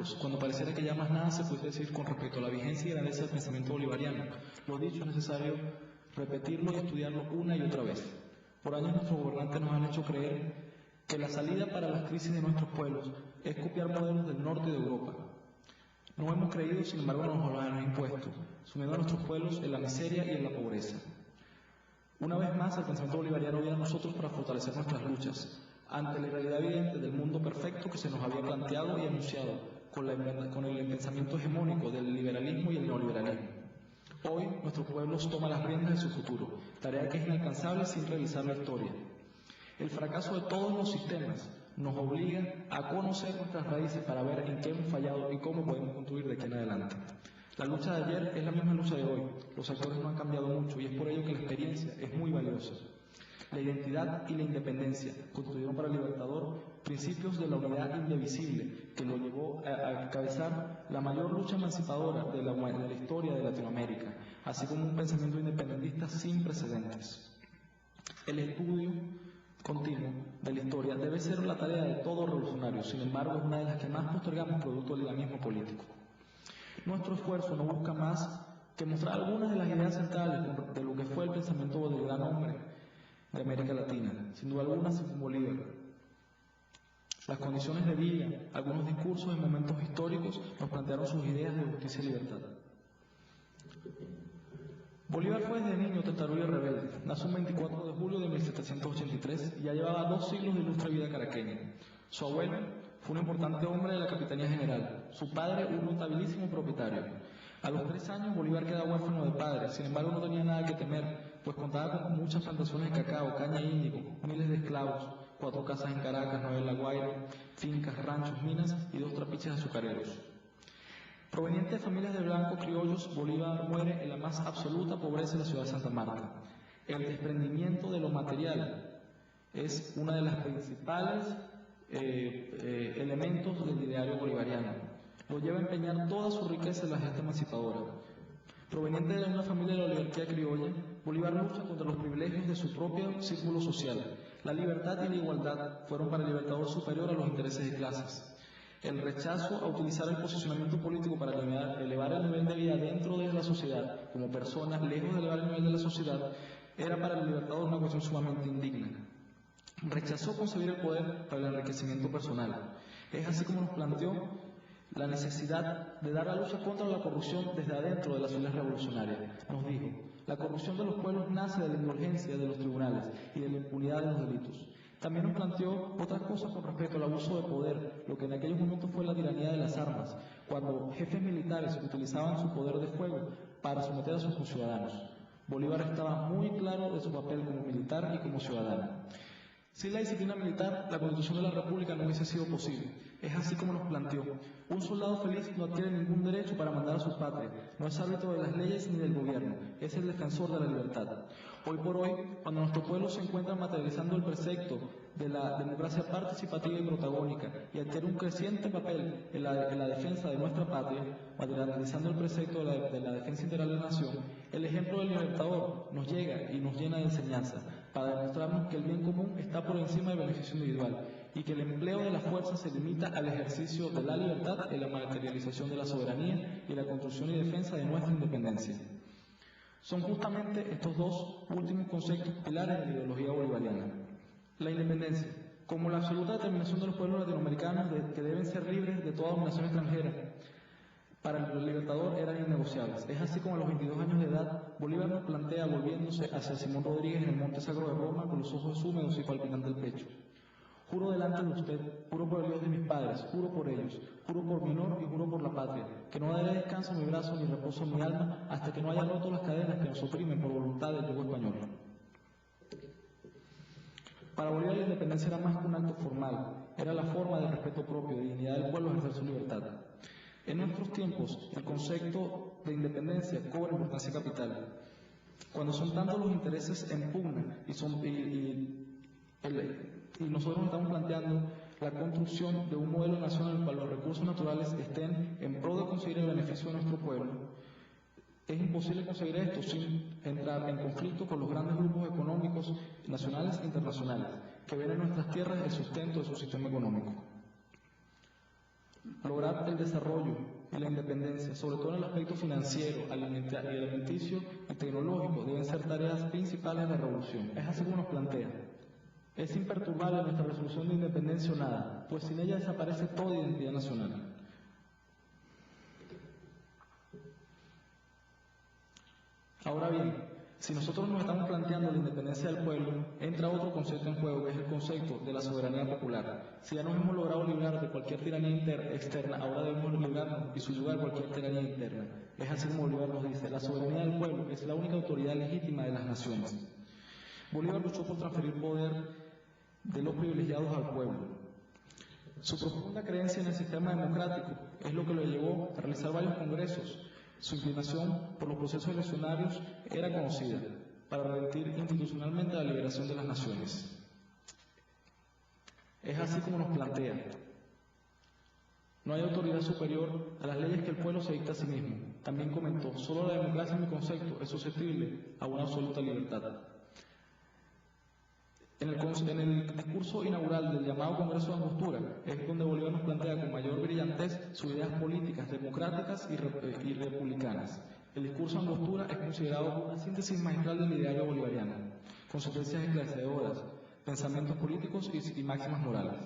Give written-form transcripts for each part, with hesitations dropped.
actos, cuando pareciera que ya más nada se puede decir con respecto a la vigencia y grandeza del pensamiento bolivariano. Lo dicho, es necesario repetirlo y estudiarlo una y otra vez. Por años nuestros gobernantes nos han hecho creer que la salida para las crisis de nuestros pueblos es copiar modelos del norte de Europa. No hemos creído, sin embargo, nos lo han impuesto, sumiendo a nuestros pueblos en la miseria y en la pobreza. Una vez más, el pensamiento bolivariano viene a nosotros para fortalecer nuestras luchas, ante la realidad evidente del mundo perfecto que se nos había planteado y anunciado con el pensamiento hegemónico del liberalismo y el neoliberalismo. Hoy, nuestros pueblos toman las riendas de su futuro, tarea que es inalcanzable sin revisar la historia. El fracaso de todos los sistemas nos obliga a conocer nuestras raíces para ver en qué hemos fallado y cómo podemos construir de aquí en adelante. La lucha de ayer es la misma lucha de hoy. Los actores no han cambiado mucho y es por ello que la experiencia es muy valiosa. La identidad y la independencia constituyeron para el Libertador principios de la unidad indivisible que lo llevó a encabezar la mayor lucha emancipadora de la historia de Latinoamérica, así como un pensamiento independentista sin precedentes. El estudio continuo de la historia debe ser la tarea de todo revolucionario, sin embargo es una de las que más postergamos producto del dinamismo político. Nuestro esfuerzo no busca más que mostrar algunas de las ideas centrales de lo que fue el pensamiento del gran hombre de América Latina, sin duda alguna Simón Bolívar. Las condiciones de vida, algunos discursos en momentos históricos nos plantearon sus ideas de justicia y libertad. Bolívar fue desde niño testarudo y rebelde. Nació el 24 de julio de 1783 y ya llevaba 2 siglos de ilustre vida caraqueña. Su abuelo fue un importante hombre de la Capitanía General, su padre un notabilísimo propietario. A los 3 años Bolívar queda huérfano de padre, sin embargo no tenía nada que temer, pues contaba con muchas plantaciones de cacao, caña e índigo, miles de esclavos, 4 casas en Caracas, 9 en La Guaira, fincas, ranchos, minas y 2 trapiches azucareros. Proveniente de familias de blancos criollos, Bolívar muere en la más absoluta pobreza en la ciudad de Santa Marta. El desprendimiento de lo material es uno de los principales elementos del ideario bolivariano. Lo lleva a empeñar toda su riqueza en la gesta emancipadora. Proveniente de una familia de la oligarquía criolla, Bolívar lucha contra los privilegios de su propio círculo social. La libertad y la igualdad fueron para el Libertador superior a los intereses de clases. El rechazo a utilizar el posicionamiento político para elevar el nivel de vida dentro de la sociedad, como personas lejos de elevar el nivel de la sociedad, era para el Libertador una cuestión sumamente indigna. Rechazó concebir el poder para el enriquecimiento personal. Es así como nos planteó la necesidad de dar la lucha contra la corrupción desde adentro de las filas revolucionarias. Nos dijo, la corrupción de los pueblos nace de la indulgencia de los tribunales y de la impunidad de los delitos. También nos planteó otras cosas con respecto al abuso de poder, lo que en aquellos momentos fue la tiranía de las armas, cuando jefes militares utilizaban su poder de fuego para someter a sus conciudadanos. Bolívar estaba muy claro de su papel como militar y como ciudadano. Sin la disciplina militar, la Constitución de la República no hubiese sido posible. Es así como nos planteó. Un soldado feliz no adquiere ningún derecho para mandar a su patria. No es árbitro de las leyes ni del gobierno. Es el defensor de la libertad. Hoy por hoy, cuando nuestro pueblo se encuentra materializando el precepto de la democracia participativa y protagónica y adquiere un creciente papel en la defensa de nuestra patria, materializando el precepto de la defensa integral de la nación, el ejemplo del Libertador nos llega y nos llena de enseñanza para demostrarnos que el bien común está por encima del beneficio individual y que el empleo de la fuerza se limita al ejercicio de la libertad y la materialización de la soberanía y la construcción y defensa de nuestra independencia. Son justamente estos 2 últimos conceptos pilares de la ideología bolivariana. La independencia, como la absoluta determinación de los pueblos latinoamericanos que deben ser libres de toda dominación extranjera, para el Libertador eran innegociables. Es así como a los 22 años de edad, Bolívar nos plantea volviéndose hacia Simón Rodríguez en el Monte Sagro de Roma con los ojos húmedos y palpitante el pecho. Juro delante de usted, juro por el Dios de mis padres, juro por ellos, juro por mi honor y juro por la patria, que no daré descanso a mi brazo ni reposo a mi alma hasta que no haya roto las cadenas que nos oprimen por voluntad del yugo español. Para Bolívar la independencia era más que un acto formal, era la forma de respeto propio, de dignidad del pueblo a ejercer su libertad. En nuestros tiempos, el concepto de independencia cobra importancia capital. Cuando son tantos los intereses en pugna y nosotros nos estamos planteando la construcción de un modelo nacional en el cual los recursos naturales estén en pro de conseguir el beneficio de nuestro pueblo, es imposible conseguir esto sin entrar en conflicto con los grandes grupos económicos nacionales e internacionales que ven en nuestras tierras el sustento de su sistema económico. lograr el desarrollo y la independencia, sobre todo en el aspecto financiero, alimenticio y tecnológico, deben ser tareas principales de la revolución. Es así como nos plantea. Es imperturbable nuestra resolución de independencia o nada, pues sin ella desaparece toda identidad nacional. Ahora bien, si nosotros nos estamos planteando la independencia del pueblo, entra otro concepto en juego, que es el concepto de la soberanía popular. Si ya nos hemos logrado librar de cualquier tiranía externa, ahora debemos librarnos y subyugar cualquier tiranía interna. Es así como Bolívar nos dice, la soberanía del pueblo es la única autoridad legítima de las naciones. Bolívar luchó por transferir poder de los privilegiados al pueblo. Su profunda creencia en el sistema democrático es lo que lo llevó a realizar varios congresos. Su inclinación por los procesos eleccionarios era conocida para revertir institucionalmente la liberación de las naciones. Es así como nos plantea. No hay autoridad superior a las leyes que el pueblo se dicta a sí mismo. También comentó, solo la democracia en mi concepto es susceptible a una absoluta libertad. En el discurso inaugural del llamado Congreso de Angostura es donde Bolívar nos plantea con mayor brillantez sus ideas políticas, democráticas y republicanas. El discurso de Angostura es considerado una síntesis magistral del ideario bolivariano, con sentencias esclarecedoras, pensamientos políticos y máximas morales.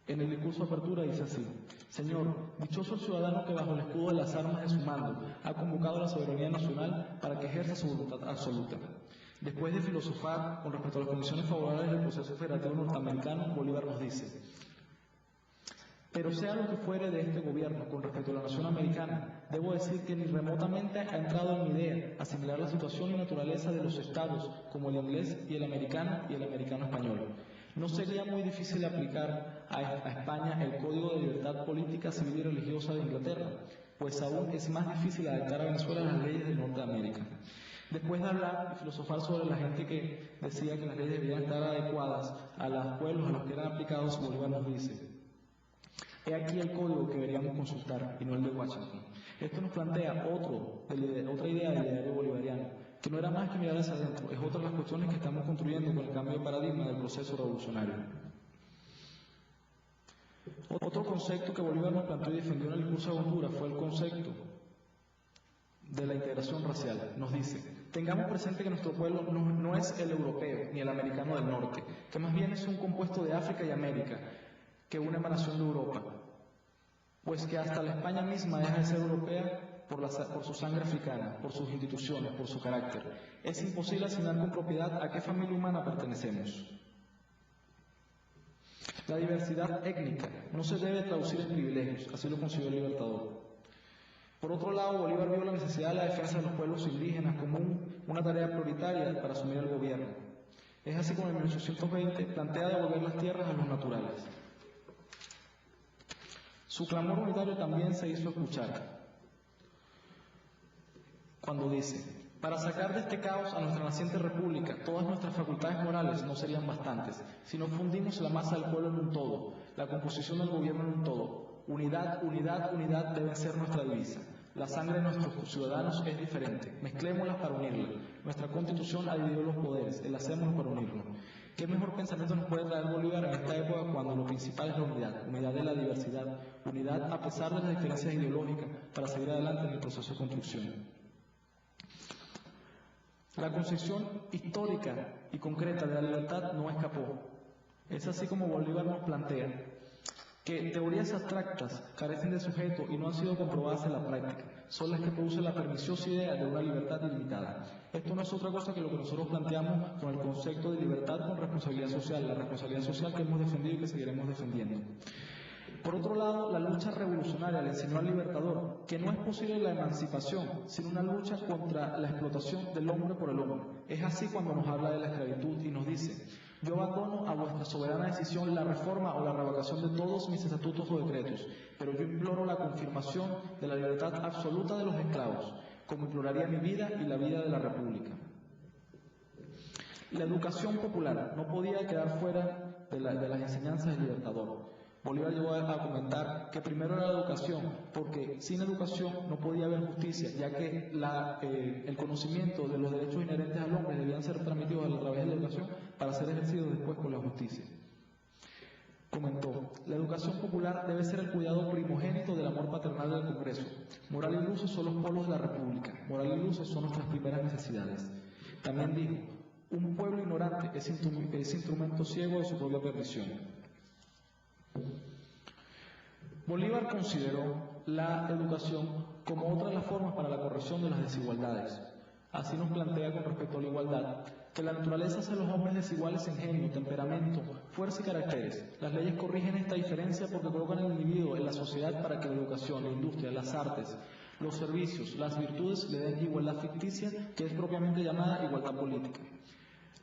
En el discurso de apertura dice así: Señor, dichoso el ciudadano que bajo el escudo de las armas de su mando ha convocado a la soberanía nacional para que ejerza su voluntad absoluta. Después de filosofar con respecto a las condiciones favorables del proceso federativo norteamericano, Bolívar nos dice: pero sea lo que fuere de este gobierno con respecto a la nación americana, debo decir que ni remotamente ha entrado en mi idea asimilar la situación y naturaleza de los estados como el inglés y el americano español. No sería muy difícil aplicar a España el Código de Libertad Política, Civil y Religiosa de Inglaterra, pues aún es más difícil adaptar a Venezuela las leyes de Norteamérica. Después de hablar y filosofar sobre la gente que decía que las leyes debían estar adecuadas a los pueblos a los que eran aplicados, Bolívar nos dice: he aquí el código que deberíamos consultar y no el de Washington. Esto nos plantea otra idea del ideario bolivariano, que no era más que mirar hacia adentro, es otra de las cuestiones que estamos construyendo con el cambio de paradigma del proceso revolucionario. Otro concepto que Bolívar nos planteó y defendió en el discurso de Angostura fue el concepto de la integración racial. Nos dice: tengamos presente que nuestro pueblo no es el europeo ni el americano del norte, que más bien es un compuesto de África y América, que una emanación de Europa, pues que hasta la España misma deja de ser europea por su sangre africana, por sus instituciones, por su carácter. Es imposible asignar con propiedad a qué familia humana pertenecemos. La diversidad étnica no se debe traducir en privilegios, así lo concibió el Libertador. Por otro lado, Bolívar vio la necesidad de la defensa de los pueblos indígenas como una tarea prioritaria para asumir el gobierno. Es así como en 1820 plantea devolver las tierras a los naturales. Su clamor unitario también se hizo escuchar cuando dice: para sacar de este caos a nuestra naciente república, todas nuestras facultades morales no serían bastantes, si no fundimos la masa del pueblo en un todo, la composición del gobierno en un todo. Unidad, unidad, unidad debe ser nuestra divisa. La sangre de nuestros ciudadanos es diferente. Mezclémoslas para unirla. Nuestra Constitución ha dividido los poderes. Enlacémoslos para unirnos. ¿Qué mejor pensamiento nos puede traer Bolívar en esta época cuando lo principal es la unidad? Unidad de la diversidad. Unidad a pesar de las diferencias ideológicas para seguir adelante en el proceso de construcción. La concepción histórica y concreta de la libertad no escapó. Es así como Bolívar nos plantea que teorías abstractas carecen de sujeto y no han sido comprobadas en la práctica. Son las que producen la perniciosa idea de una libertad ilimitada. Esto no es otra cosa que lo que nosotros planteamos con el concepto de libertad con responsabilidad social, la responsabilidad social que hemos defendido y que seguiremos defendiendo. Por otro lado, la lucha revolucionaria le enseñó al Libertador que no es posible la emancipación sin una lucha contra la explotación del hombre por el hombre. Es así cuando nos habla de la esclavitud y nos dice: yo abandono a vuestra soberana decisión la reforma o la revocación de todos mis estatutos o decretos, pero yo imploro la confirmación de la libertad absoluta de los esclavos, como imploraría mi vida y la vida de la República. La educación popular no podía quedar fuera de las enseñanzas del Libertador. Bolívar llegó a comentar que primero era la educación, porque sin educación no podía haber justicia, ya que el conocimiento de los derechos inherentes al hombre debían ser transmitidos a través de la educación para ser ejercidos después por la justicia. Comentó: la educación popular debe ser el cuidado primogénito del amor paternal del Congreso. Moral y luces son los polos de la República. Moral y luces son nuestras primeras necesidades. También dijo: un pueblo ignorante es instrumento ciego de su propia perdición. Bolívar consideró la educación como otra de las formas para la corrección de las desigualdades. Así nos plantea con respecto a la igualdad que la naturaleza hace a los hombres desiguales en genio, temperamento, fuerza y caracteres. Las leyes corrigen esta diferencia porque colocan al individuo en la sociedad para que la educación, la industria, las artes, los servicios, las virtudes le den igualdad ficticia, que es propiamente llamada igualdad política.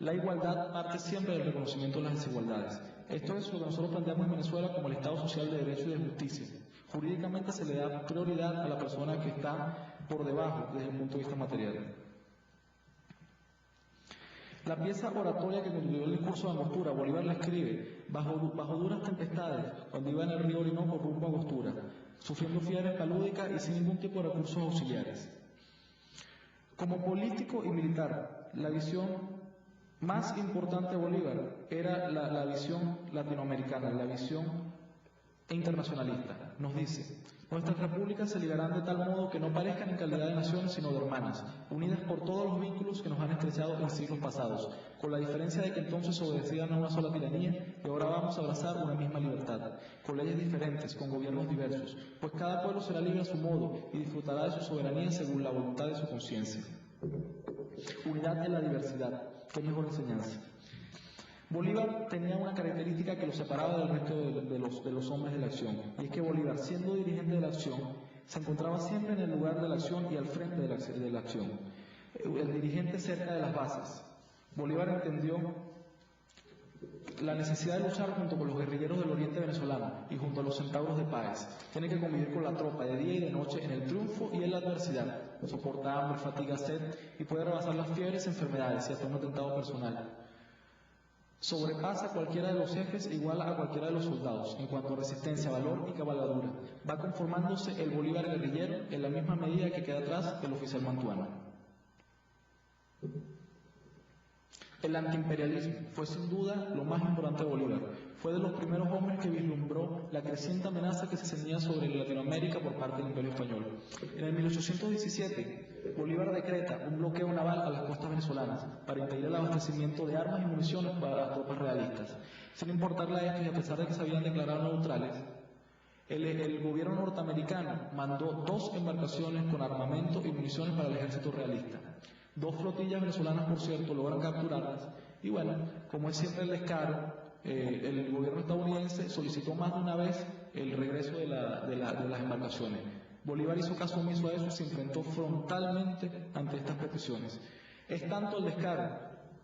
La igualdad parte siempre del reconocimiento de las desigualdades. Esto es lo que nosotros planteamos en Venezuela como el Estado social de derecho y de justicia. Jurídicamente se le da prioridad a la persona que está por debajo desde el punto de vista material. La pieza oratoria que concluyó el discurso de Angostura, Bolívar la escribe bajo duras tempestades, cuando iba en el río Orinoco rumbo a Angostura, sufriendo fiebres palúdicas y sin ningún tipo de recursos auxiliares. Como político y militar, la visión más importante de Bolívar era la visión latinoamericana, la visión internacionalista. Nos dice: nuestras repúblicas se ligarán de tal modo que no parezcan en calidad de naciones sino de hermanas, unidas por todos los vínculos que nos han estrechado en siglos pasados, con la diferencia de que entonces obedecían a una sola tiranía y ahora vamos a abrazar una misma libertad, con leyes diferentes, con gobiernos diversos, pues cada pueblo será libre a su modo y disfrutará de su soberanía según la voluntad de su conciencia. Unidad en la diversidad. Qué mejor enseñanza. Bolívar tenía una característica que lo separaba del resto de los hombres de la acción, y es que Bolívar, siendo dirigente de la acción, se encontraba siempre en el lugar de la acción y al frente de la acción. El dirigente cerca de las bases. Bolívar entendió la necesidad de luchar junto con los guerrilleros del oriente venezolano y junto a los centauros de Páez. Tiene que convivir con la tropa de día y de noche en el triunfo y en la adversidad. Soporta hambre, fatiga, sed y puede rebasar las fiebres, enfermedades y hasta un atentado personal. Sobrepasa a cualquiera de los jefes e iguala a cualquiera de los soldados en cuanto a resistencia, valor y cabalgadura. Va conformándose el Bolívar guerrillero en la misma medida que queda atrás el oficial mantuano. El antiimperialismo fue sin duda lo más importante de Bolívar. Fue de los primeros hombres que vislumbró la creciente amenaza que se cernía sobre Latinoamérica por parte del Imperio Español. En el 1817, Bolívar decreta un bloqueo naval a las costas venezolanas para impedir el abastecimiento de armas y municiones para las tropas realistas. Sin importarle a esto y a pesar de que se habían declarado neutrales, el gobierno norteamericano mandó 2 embarcaciones con armamento y municiones para el ejército realista. 2 flotillas venezolanas, por cierto, logran capturarlas. Y bueno, como es siempre el descaro, el gobierno estadounidense solicitó más de una vez el regreso de las embarcaciones. Bolívar hizo caso omiso a eso y se enfrentó frontalmente ante estas peticiones. Es tanto el descaro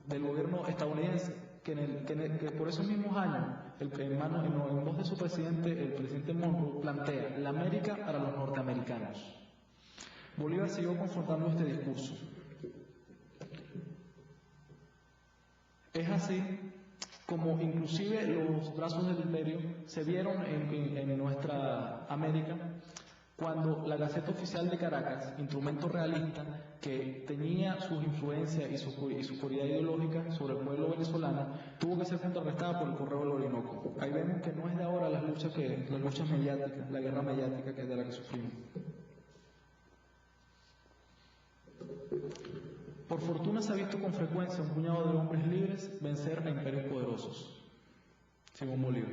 del gobierno estadounidense que por esos mismos años, en voz de su presidente, el presidente Monroe, plantea la América para los norteamericanos. Bolívar siguió confrontando este discurso. Es así como inclusive los brazos del imperio se vieron en nuestra América cuando la Gaceta Oficial de Caracas, instrumento realista que tenía sus influencias y su corrida ideológica sobre el pueblo venezolano, tuvo que ser contrarrestada por el Correo del Orinoco. Ahí vemos que no es de ahora las luchas mediáticas, la guerra mediática que es de la que sufrimos. Por fortuna se ha visto con frecuencia un puñado de hombres libres vencer a imperios poderosos. Simón Bolívar.